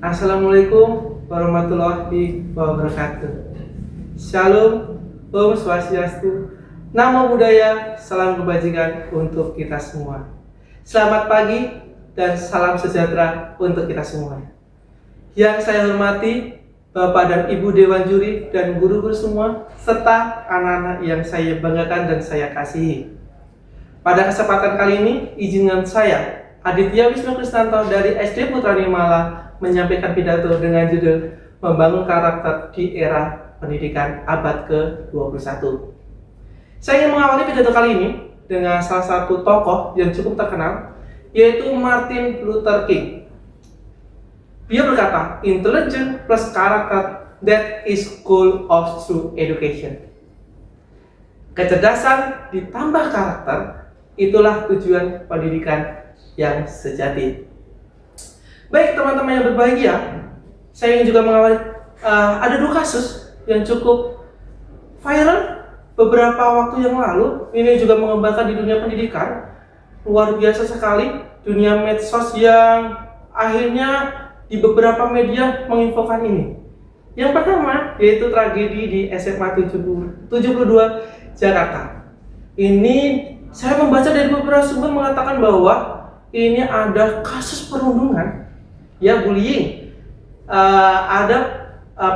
Assalamualaikum warahmatullahi wabarakatuh. Shalom, Om Swastiastu, Namo Buddhaya, salam kebajikan untuk kita semua. Selamat pagi dan salam sejahtera untuk kita semua. Yang saya hormati Bapak dan Ibu Dewan Juri dan guru-guru semua, serta anak-anak yang saya banggakan dan saya kasihi. Pada kesempatan kali ini, izinkan saya, Aditya Wisnu Krisnanto dari SD Putra Nimala, menyampaikan pidato dengan judul Membangun Karakter di Era Pendidikan Abad ke-21. Saya ingin mengawali pidato kali ini dengan salah satu tokoh yang cukup terkenal, yaitu Martin Luther King. Dia berkata, intelligence plus character, that is goal of true education. Kecerdasan ditambah karakter, itulah tujuan pendidikan yang sejati. Baik teman-teman yang berbahagia, saya ingin juga mengawali ada dua kasus yang cukup viral beberapa waktu yang lalu. Ini juga mengembangkan di dunia pendidikan. Luar biasa sekali dunia medsos yang akhirnya di beberapa media menginfokan ini. Yang pertama yaitu tragedi di SMA 72 Jakarta. Ini saya membaca dari beberapa sumber mengatakan bahwa ini ada kasus perundungan, ya bullying. Ada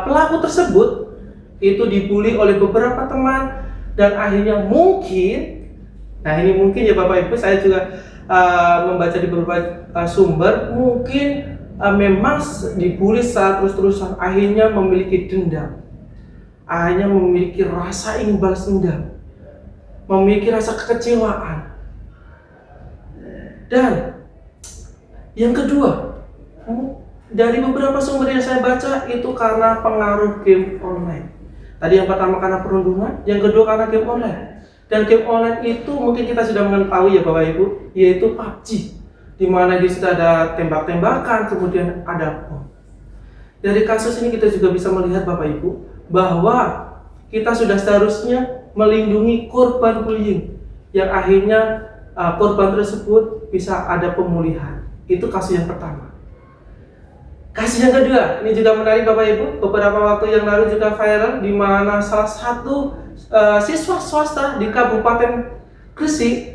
pelaku tersebut itu dibully oleh beberapa teman dan akhirnya mungkin, nah ini mungkin ya Bapak Ibu, saya juga membaca di beberapa sumber, mungkin memang dibully secara terus-terusan, akhirnya memiliki dendam, akhirnya memiliki rasa ingin balas dendam, memiliki rasa kekecewaan. Dan yang kedua, dari beberapa sumber yang saya baca itu karena pengaruh game online. Tadi yang pertama karena perundungan, yang kedua karena game online. Dan game online itu mungkin kita sudah mengetahui ya Bapak Ibu, yaitu PUBG, di mana di situ ada tembak-tembakan, kemudian ada bom. Dari kasus ini kita juga bisa melihat Bapak Ibu bahwa kita sudah seharusnya melindungi korban bullying, yang akhirnya korban tersebut bisa ada pemulihan. Itu kasus yang pertama. Kasus yang kedua, ini juga menarik Bapak Ibu. Beberapa waktu yang lalu juga viral, di mana salah satu siswa swasta di Kabupaten Gresik,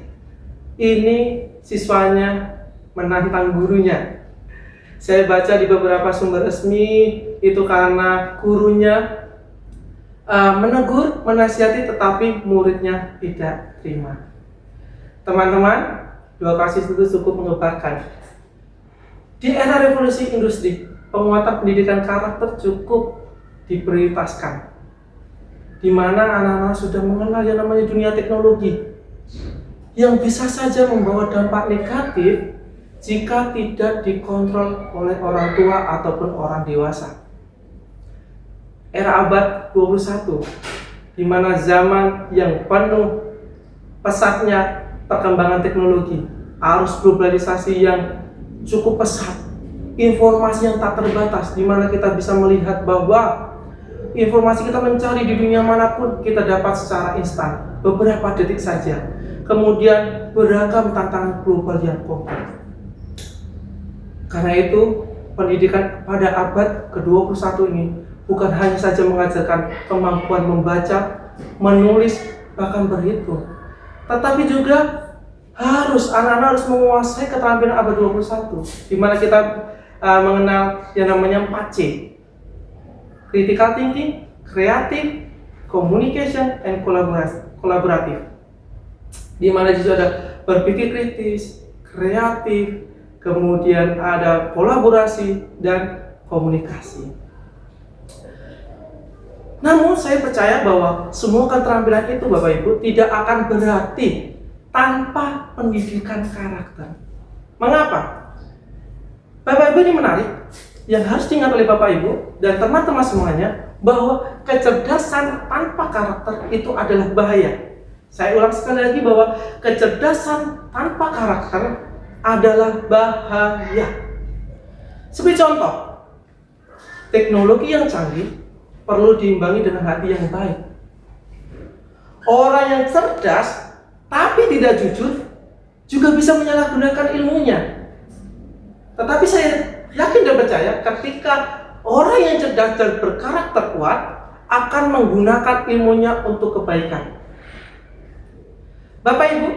ini siswanya menantang gurunya. Saya baca di beberapa sumber resmi itu karena gurunya menegur, menasihati, tetapi muridnya tidak terima. Teman-teman, dua kasus itu cukup mengebarkan. Di era revolusi industri, penguatan pendidikan karakter cukup diprioritaskan, di mana anak-anak sudah mengenal yang namanya dunia teknologi, yang bisa saja membawa dampak negatif jika tidak dikontrol oleh orang tua ataupun orang dewasa. Era abad 21, di mana zaman yang penuh pesatnya perkembangan teknologi, arus globalisasi yang cukup pesat, informasi yang tak terbatas, di mana kita bisa melihat bahwa informasi kita mencari di dunia manapun kita dapat secara instan, beberapa detik saja. Kemudian beragam tantangan global yang kompleks. Karena itu, pendidikan pada abad ke-21 ini bukan hanya saja mengajarkan kemampuan membaca, menulis, bahkan berhitung, tetapi juga anak-anak harus menguasai keterampilan abad 21, di mana kita mengenal yang namanya 4C. Critical thinking, creative, communication, and collaborative. Di mana juga ada berpikir kritis, kreatif, kemudian ada kolaborasi dan komunikasi. Namun saya percaya bahwa semua keterampilan itu Bapak Ibu tidak akan berarti tanpa pendidikan karakter. Mengapa? Bapak Ibu, ini menarik, yang harus diingat oleh Bapak Ibu dan teman-teman semuanya, bahwa kecerdasan tanpa karakter itu adalah bahaya. Saya ulang sekali lagi bahwa kecerdasan tanpa karakter adalah bahaya. Sebagai contoh, teknologi yang canggih perlu diimbangi dengan hati yang baik. Orang yang cerdas tapi tidak jujur juga bisa menyalahgunakan ilmunya. Tetapi saya yakin dan percaya ketika orang yang cerdas dan berkarakter kuat akan menggunakan ilmunya untuk kebaikan. Bapak Ibu,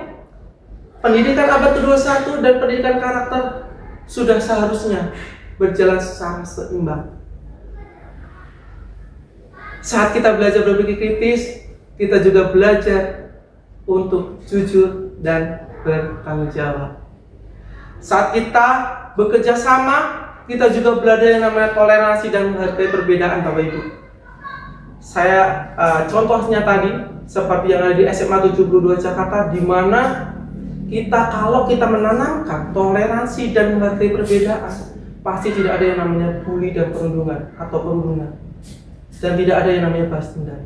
pendidikan abad ke-21 dan pendidikan karakter sudah seharusnya berjalan secara seimbang. Saat kita belajar berpikir kritis, kita juga belajar untuk jujur dan bertanggung jawab. Saat kita bekerja sama, kita juga belajar yang namanya toleransi dan menghargai perbedaan, Bapak Ibu. Saya contohnya tadi seperti yang ada di SMA 72 Jakarta, di mana kalau kita menanamkan toleransi dan menghargai perbedaan, pasti tidak ada yang namanya bully dan perundungan atau perundungan, dan tidak ada yang namanya balas dendam.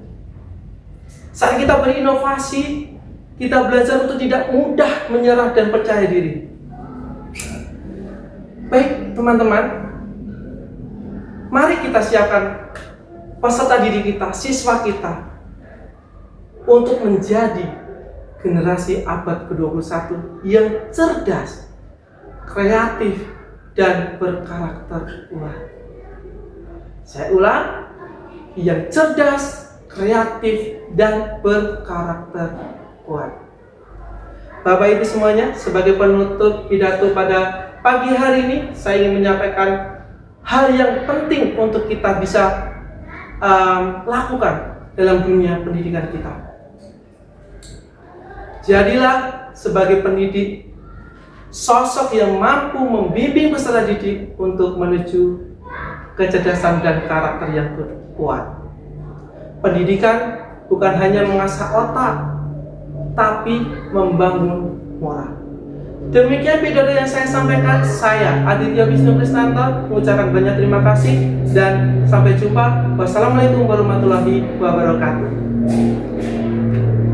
Saat kita berinovasi, kita belajar untuk tidak mudah menyerah dan percaya diri. Baik teman-teman, mari kita siapkan peserta didik kita, siswa kita, untuk menjadi generasi abad ke-21 yang cerdas, kreatif, dan berkarakter kuat. Saya ulang, yang cerdas, kreatif, dan berkarakter kuat. Bapak Ibu semuanya, sebagai penutup pidato pada pagi hari ini, saya ingin menyampaikan hal yang penting untuk kita bisa lakukan dalam dunia pendidikan kita. Jadilah sebagai pendidik sosok yang mampu membimbing peserta didik untuk menuju kecerdasan dan karakter yang kuat. Pendidikan bukan hanya mengasah otak, tapi membangun moral. Demikian pidato yang saya sampaikan. Saya Aditya Wisnu Krisnanto mengucapkan banyak terima kasih dan sampai jumpa. Wassalamualaikum warahmatullahi wabarakatuh.